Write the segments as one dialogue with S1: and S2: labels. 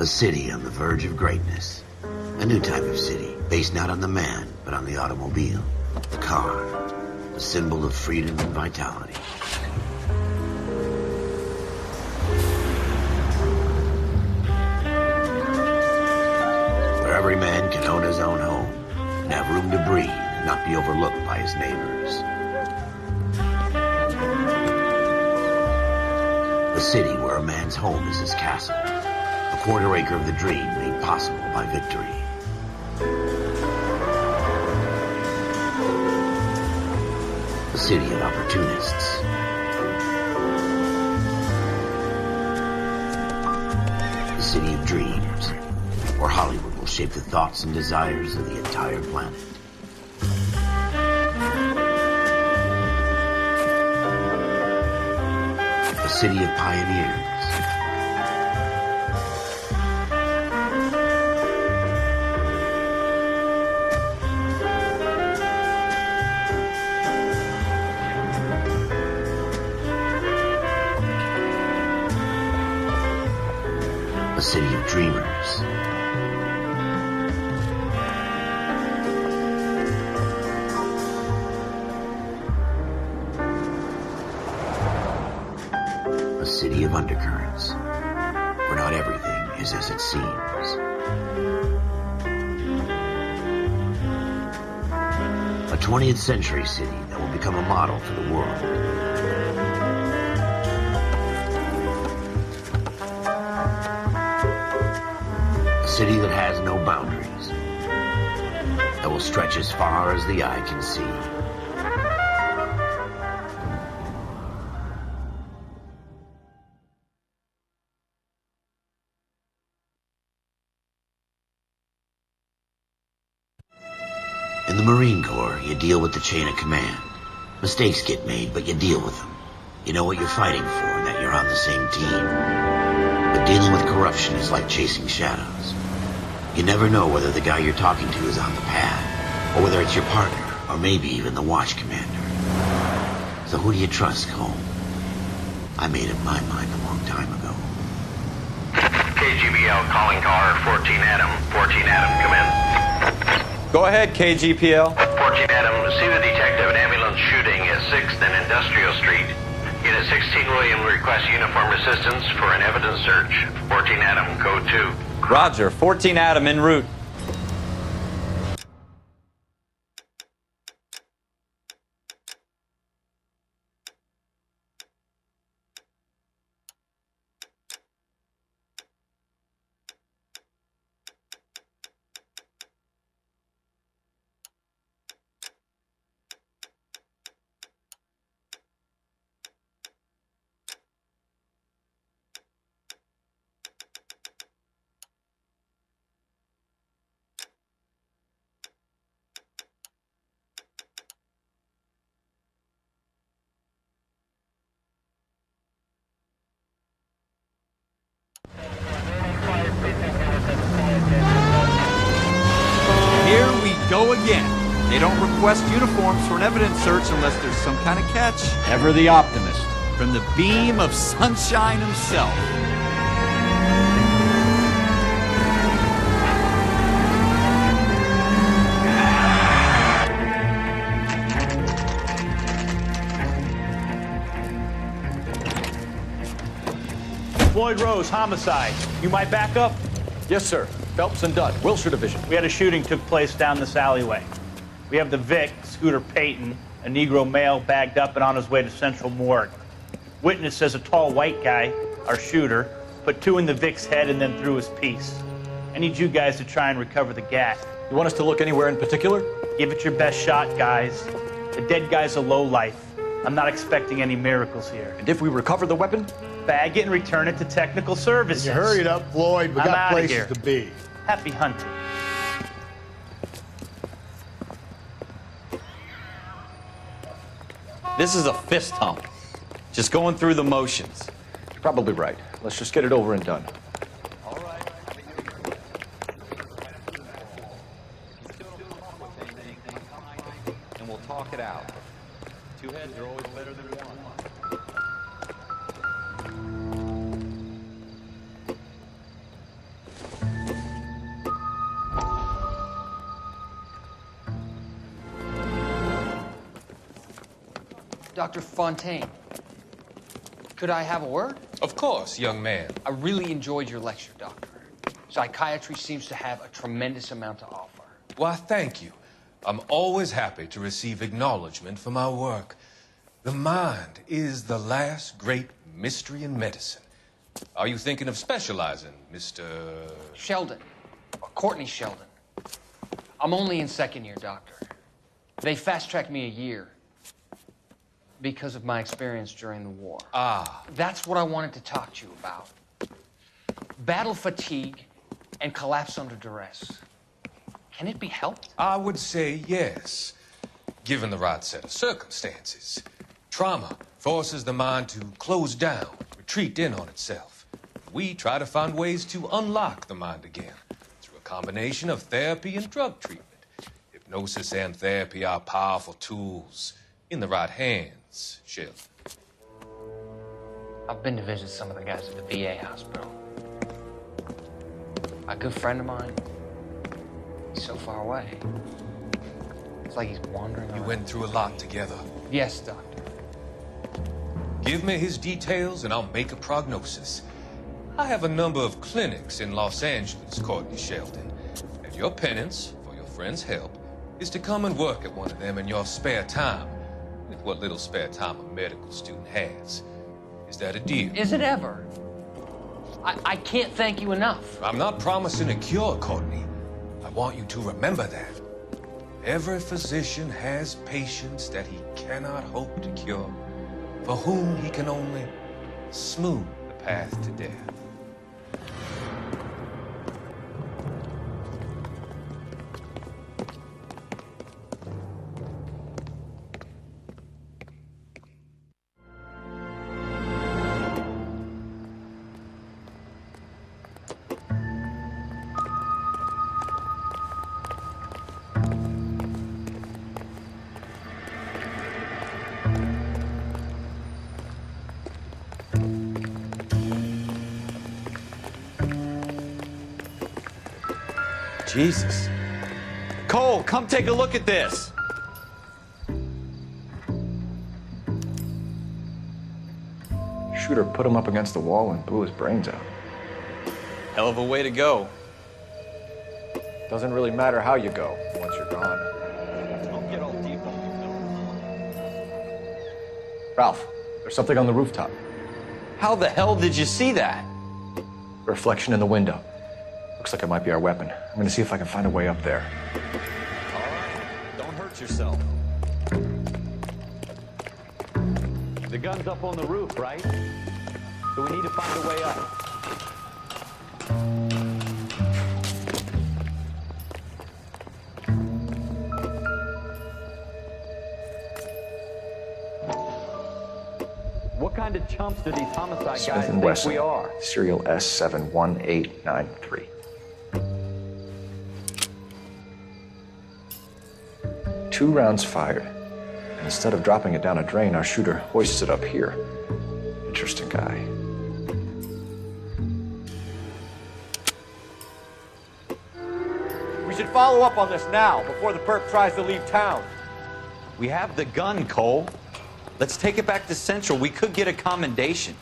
S1: A city on the verge of greatness. A new type of city, based not on the man, but on the automobile. The car. A symbol of freedom and vitality. Where every man can own his own home, and have room to breathe, and not be overlooked by his neighbors. A city where a man's home is his castle. A quarter acre of the dream made possible by victory. A city of opportunists. A city of dreams, where Hollywood will shape the thoughts and desires of the entire planet. A city of pioneers. A city of dreamers. A city of undercurrents, where not everything is as it seems. A 20th century city that will become a model for the world. A city that has no boundaries, that will stretch as far as the eye can see. In the Marine Corps, you deal with the chain of command. Mistakes get made, but you deal with them. You know what you're fighting for and that you're on the same team. But dealing with corruption is like chasing shadows. You never know whether the guy you're talking to is on the pad, or whether it's your partner, or maybe even the watch commander. So who do you trust, Cole? I made up my mind a long time ago.
S2: KGBL calling car 14 Adam. 14 Adam, come in.
S3: Go ahead, KGPL.
S2: 14 Adam, see the detective, an ambulance shooting at 6th and Industrial Street. Unit 16 William requests uniform assistance for an evidence search. 14 Adam, code 2.
S3: Roger, 14 Adam en route.
S4: Here we go again. They don't request uniforms for an evidence search unless there's some kind of catch.
S5: Ever the optimist.
S4: From the beam of sunshine himself.
S6: Floyd Rose, homicide. You might back up?
S5: Yes, sir. Phelps and Dunn, Wilshire Division.
S6: We had a shooting took place down this alleyway. We have the Vic, Scooter Payton, a Negro male bagged up and on his way to Central Morgue. Witness says a tall white guy, our shooter, put 2 in the Vic's head and then threw his piece. I need you guys to try and recover the gat.
S5: You want us to look anywhere in particular?
S6: Give it your best shot, guys. The dead guy's a lowlife. I'm not expecting any miracles here.
S5: And if we recover the weapon?
S6: Bag it and return it to technical services.
S7: You hurry it up, Floyd. We
S6: I'm
S7: got
S6: outta
S7: places
S6: here.
S7: to be.
S6: Happy hunting.
S3: This is a fist hump. Just going through the motions.
S5: You're probably right. Let's just get it over and done.
S3: And we'll talk it out. 2 heads are always better than 1.
S7: Dr. Fontaine, could I have a word?
S8: Of course, young man.
S7: I really enjoyed your lecture, Doctor. Psychiatry seems to have a tremendous amount to offer.
S8: Why, thank you. I'm always happy to receive acknowledgement for my work. The mind is the last great mystery in medicine. Are you thinking of specializing, Mr.
S7: Sheldon, or Courtney Sheldon. I'm only in second year, Doctor. They fast-tracked me a year because of my experience during the war.
S8: Ah.
S7: That's what I wanted to talk to you about. Battle fatigue and collapse under duress. Can it be helped?
S8: I would say yes, given the right set of circumstances. Trauma forces the mind to close down, retreat in on itself. We try to find ways to unlock the mind again through a combination of therapy and drug treatment. Hypnosis and therapy are powerful tools in the right hands, Sheldon.
S7: I've been to visit some of the guys at the VA hospital. A good friend of mine, he's so far away. It's like he's wandering
S8: You
S7: around.
S8: went through a lot together.
S7: Yes, Doctor.
S8: Give me his details and I'll make a prognosis. I have a number of clinics in Los Angeles, Courtney Sheldon, and your penance for your friend's help is to come and work at one of them in your spare time, with what little spare time a medical student has. Is that a deal?
S7: Is it ever? I can't thank you enough.
S8: I'm not promising a cure, Courtney. I want you to remember that. Every physician has patients that he cannot hope to cure, for whom he can only smooth the path to death.
S4: Jesus. Cole, come take a look at this.
S5: Shooter put him up against the wall and blew his brains out.
S4: Hell of a way to go.
S5: Doesn't really matter how you go once you're gone.
S3: Don't get all deep on
S5: Ralph, there's something on the rooftop.
S4: How the hell did you see that?
S5: A reflection in the window. Looks like it might be our weapon. I'm gonna see if I can find a way up there.
S4: All right, don't hurt yourself.
S3: The gun's up on the roof, right? So we need to find a way up. What kind of chumps do these homicide guys
S5: Smith and
S3: think
S5: Wesson,
S3: we are?
S5: serial S71893. 2 rounds fired. And instead of dropping it down a drain, our shooter hoists it up here. Interesting guy.
S9: We should follow up on this now, before the perp tries to leave town.
S4: We have the gun, Cole. Let's take it back to Central. We could get a commendation.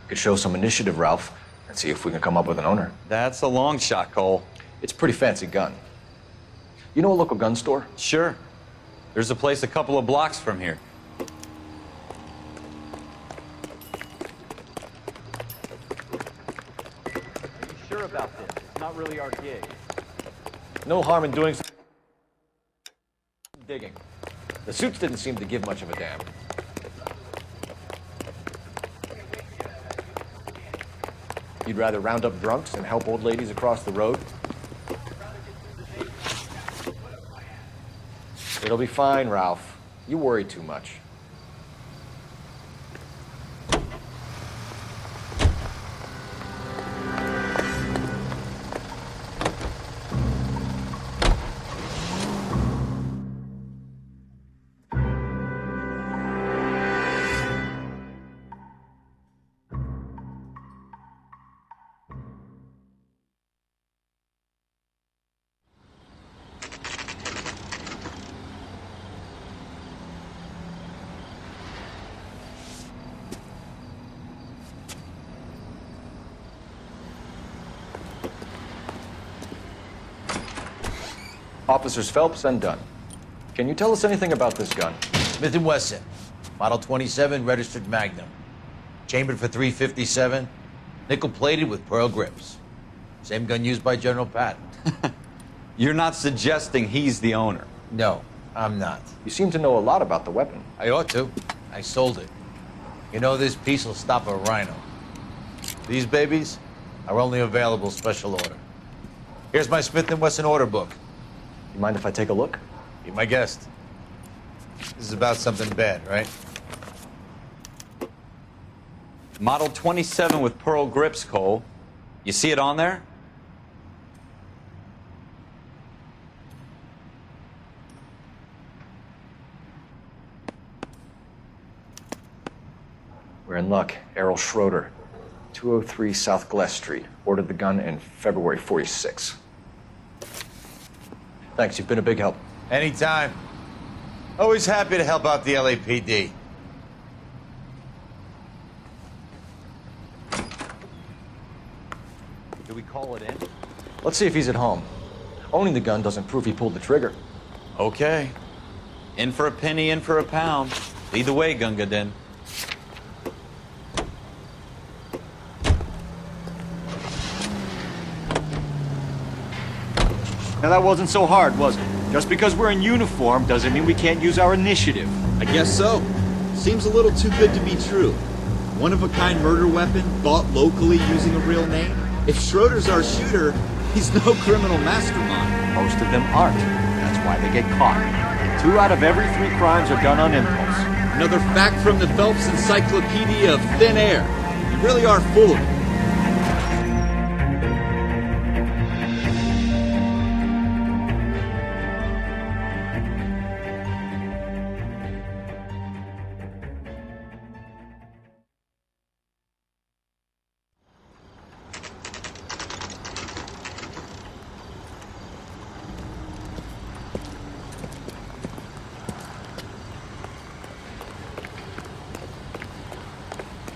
S5: Could show some initiative, Ralph, and see if we can come up with an owner.
S4: That's a long shot, Cole.
S5: It's a pretty fancy gun. You know a local gun store?
S4: Sure. There's a place a couple of blocks from here.
S3: Are you sure about this? It's not really our gig.
S5: No harm in doing some digging. The suits didn't seem to give much of a damn. You'd rather round up drunks and help old ladies across the road? It'll be fine, Ralph. You worry too much. Officers Phelps and Dunn. Can you tell us anything about this gun?
S10: Smith & Wesson, Model 27, registered Magnum. Chambered for .357, nickel-plated with pearl grips. Same gun used by General Patton.
S4: You're not suggesting he's the owner?
S10: No, I'm not.
S5: You seem to know a lot about the weapon.
S10: I ought to. I sold it. You know, this piece will stop a rhino. These babies are only available special order. Here's my Smith & Wesson order book.
S5: You mind if I take a look?
S10: Be my guest. This is about something bad, right?
S4: Model 27 with pearl grips, Cole. You see it on there?
S5: We're in luck. Errol Schroeder, 203 South Glass Street. Ordered the gun in February '46. Thanks, you've been a big help.
S10: Anytime. Always happy to help out the LAPD.
S4: Do we call it in?
S5: Let's see if he's at home. Owning the gun doesn't prove he pulled the trigger.
S4: Okay. In for a penny, in for a pound. Lead the way, Gunga Din.
S9: Now that wasn't so hard, was it? Just because we're in uniform doesn't mean we can't use our initiative.
S4: I guess so. Seems a little too good to be true. One-of-a-kind murder weapon bought locally using a real name? If Schroeder's our shooter, he's no criminal mastermind.
S9: Most of them aren't. That's why they get caught. 2 out of every 3 crimes are done on impulse.
S4: Another fact from the Phelps Encyclopedia of Thin Air. You really are full of it.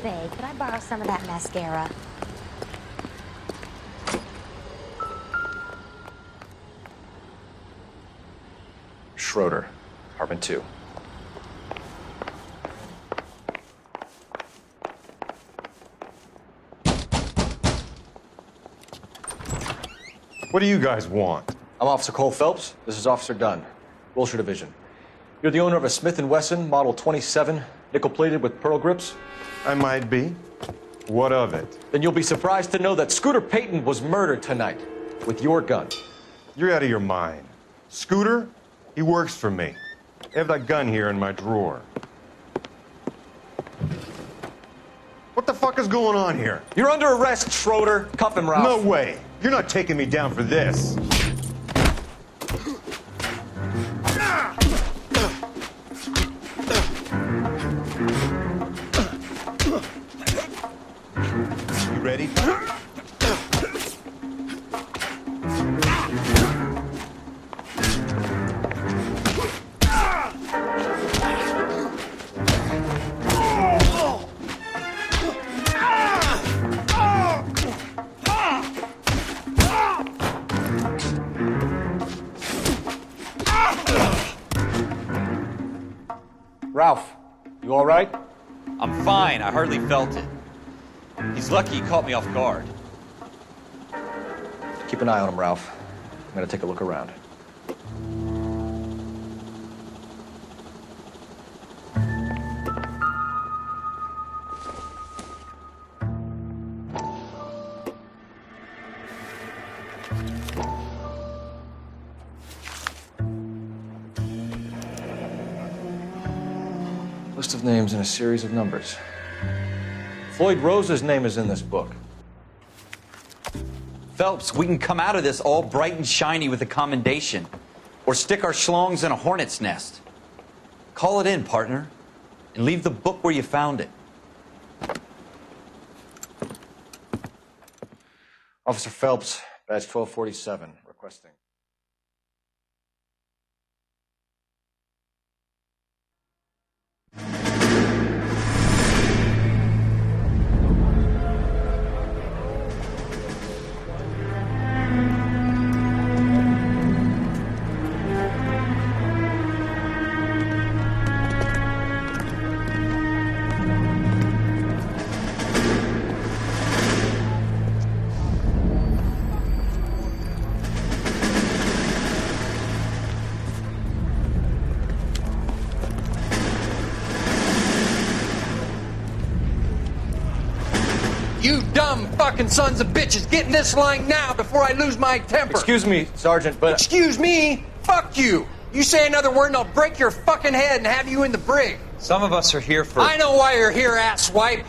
S11: Say, could I borrow some of that mascara?
S5: Schroeder, apartment 2.
S9: What do you guys want?
S5: I'm Officer Cole Phelps. This is Officer Dunn, Wilshire Division. You're the owner of a Smith & Wesson Model 27, nickel-plated with pearl grips?
S9: I might be. What of it?
S5: Then you'll be surprised to know that Scooter Payton was murdered tonight with your gun.
S9: You're out of your mind. Scooter? He works for me. I have that gun here in my drawer. What the fuck is going on here?
S5: You're under arrest, Schroeder. Cuff him, Ralph.
S9: No way. You're not taking me down for this. You ready?
S5: Ralph, you all right?
S4: I'm fine. I hardly felt it. He's lucky he caught me off guard.
S5: Keep an eye on him, Ralph. I'm gonna take a look around. List of names and a series of numbers. Floyd Rose's name is in this book.
S4: Phelps, we can come out of this all bright and shiny with a commendation. Or stick our schlongs in a hornet's nest. Call it in, partner. And leave the book where you found it.
S5: Officer Phelps, badge 1247, requesting.
S7: You dumb fucking sons of bitches, get in this line now before I lose my temper.
S5: Excuse me, Sergeant, but...
S7: Excuse me? Fuck you. You say another word and I'll break your fucking head and have you in the brig.
S12: Some of us are here for...
S7: I know why you're here, asswipe.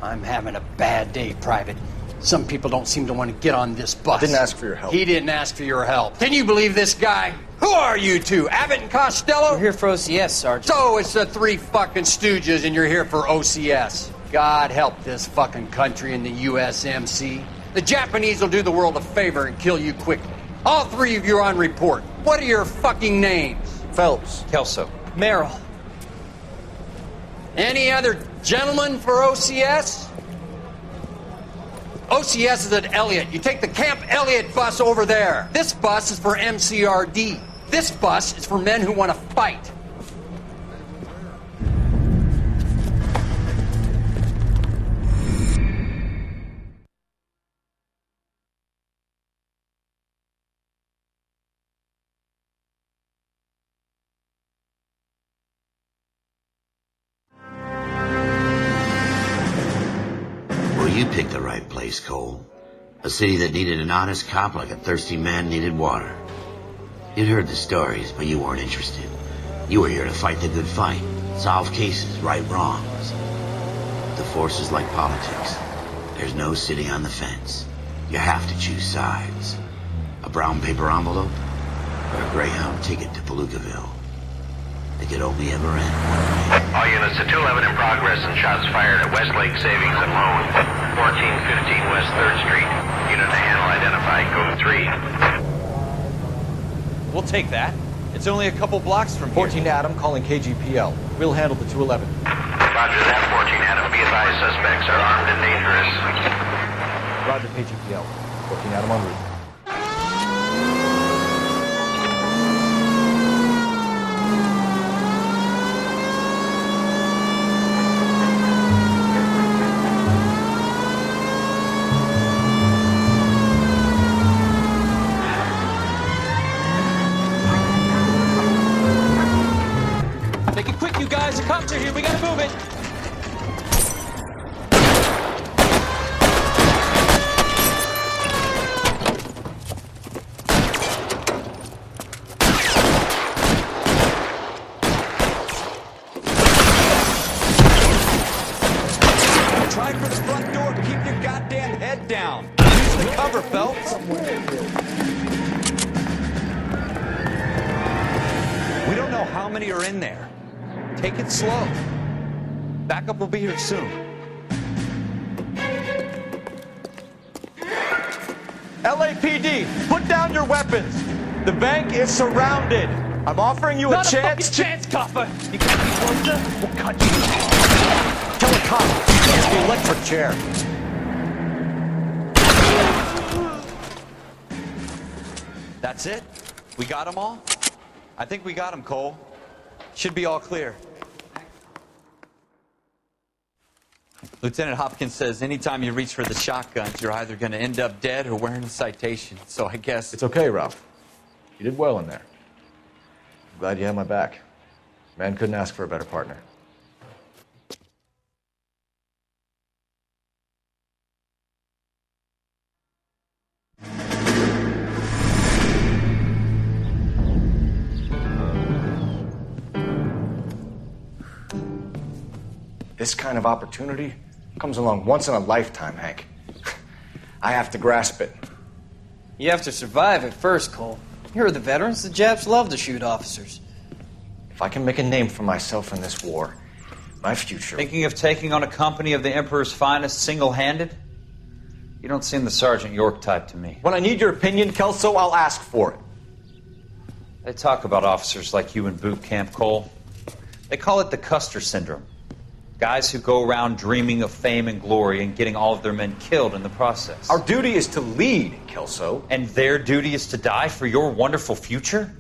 S7: I'm having a bad day, Private. Some people don't seem to want to get on this bus.
S5: I didn't ask for your help.
S7: He didn't ask for your help. Can you believe this guy? Who are you two? Abbott and Costello?
S12: We're here for OCS, Sergeant.
S7: So it's the three fucking stooges and you're here for OCS. God help this fucking country and the USMC. The Japanese will do the world a favor and kill you quickly. All three of you are on report. What are your fucking names?
S5: Phelps.
S12: Kelso.
S7: Merrill. Any other gentlemen for OCS? OCS is at Elliott. You take the Camp Elliott bus over there. This bus is for MCRD. This bus is for men who want to fight.
S1: Well, you picked the right place, Cole. A city that needed an honest cop like a thirsty man needed water. You'd heard the stories, but you weren't interested. You were here to fight the good fight, solve cases, right wrongs. The force is like politics. There's no sitting on the fence. You have to choose sides. A brown paper envelope or a Greyhound ticket to Palookaville. It could only ever end one way.
S2: All units to 211 in progress and shots fired at Westlake Savings and Loan, 1415 West 3rd Street. Unit to handle identified, code 3.
S12: We'll take that. It's only a couple blocks from here.
S5: 14 Adam calling KGPL. We'll handle the 211.
S2: Roger that, 14 Adam. Be advised, suspects are armed and dangerous.
S5: Roger, KGPL. 14 Adam en route.
S12: Make it quick, you guys. The cops are here. We gotta move it.
S3: Try for the front door. Keep your goddamn head down. Use the cover, Phelps. We don't know how many are in there. Take it slow. Backup will be here soon. LAPD, put down your weapons. The bank is surrounded. I'm offering you
S12: Not
S3: a chance to...
S12: chance, copper. You can't be closer. We'll cut you.
S5: Tell a cop. It's the electric chair.
S3: That's it? We got them all? I think we got them, Cole. Should be all clear. Lieutenant Hopkins says anytime you reach for the shotguns, you're either going to end up dead or wearing a citation. So I guess...
S5: It's okay, Ralph. You did well in there. I'm glad you had my back. Man couldn't ask for a better partner. This kind of opportunity comes along once in a lifetime, Hank. I have to grasp it.
S13: You have to survive it first, Cole. You're the veterans. The Japs love to shoot officers.
S5: If I can make a name for myself in this war, my future...
S12: Thinking of taking on a company of the Emperor's finest single-handed? You don't seem the Sergeant York type to me.
S5: When I need your opinion, Kelso, I'll ask for it.
S12: They talk about officers like you in boot camp, Cole. They call it the Custer syndrome. Guys who go around dreaming of fame and glory and getting all of their men killed in the process.
S5: Our duty is to lead, Kelso.
S12: And their duty is to die for your wonderful future?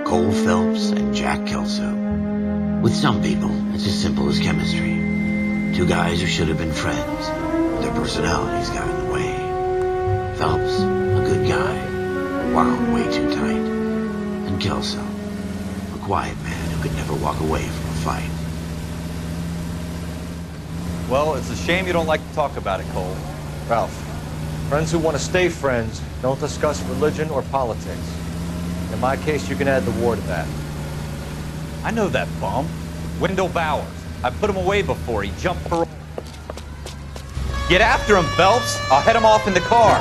S1: Cole Phelps and Jack Kelso. With some people, it's as simple as chemistry. Two guys who should have been friends. Their personalities got in the way. Phelps, a good guy, wound way too tight. And Kelso, a quiet man who could never walk away from a fight.
S3: Well, it's a shame you don't like to talk about it, Cole.
S5: Ralph, friends who want to stay friends don't discuss religion or politics. In my case, you can add the war to that.
S3: I know that bum. Wendell Bowers. I put him away before. He jumped parole. Get after him, Phelps. I'll head him off in the car.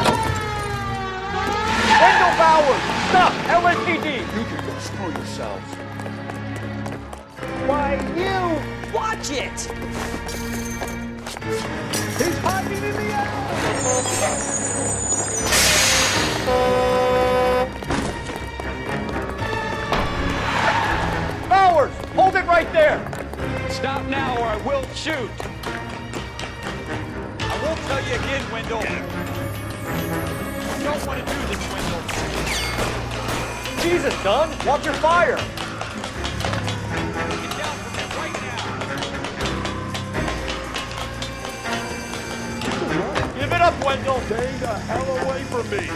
S6: Wendell Bowers! Stop! LSPD!
S14: You can go screw yourselves.
S6: Why, you!
S14: Watch it! He's hiding in the alley!
S6: Bowers! Hold it right there!
S3: Stop now or I will shoot. I won't tell you again, Wendell. You don't want to do this, Wendell.
S6: Jesus, Dunn! Watch your fire!
S3: Get down from him right now.
S6: Give it up, Wendell!
S14: Stay the hell away from me!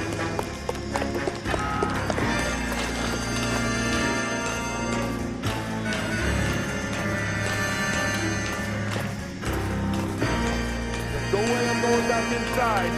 S14: There's no way I'm going back inside.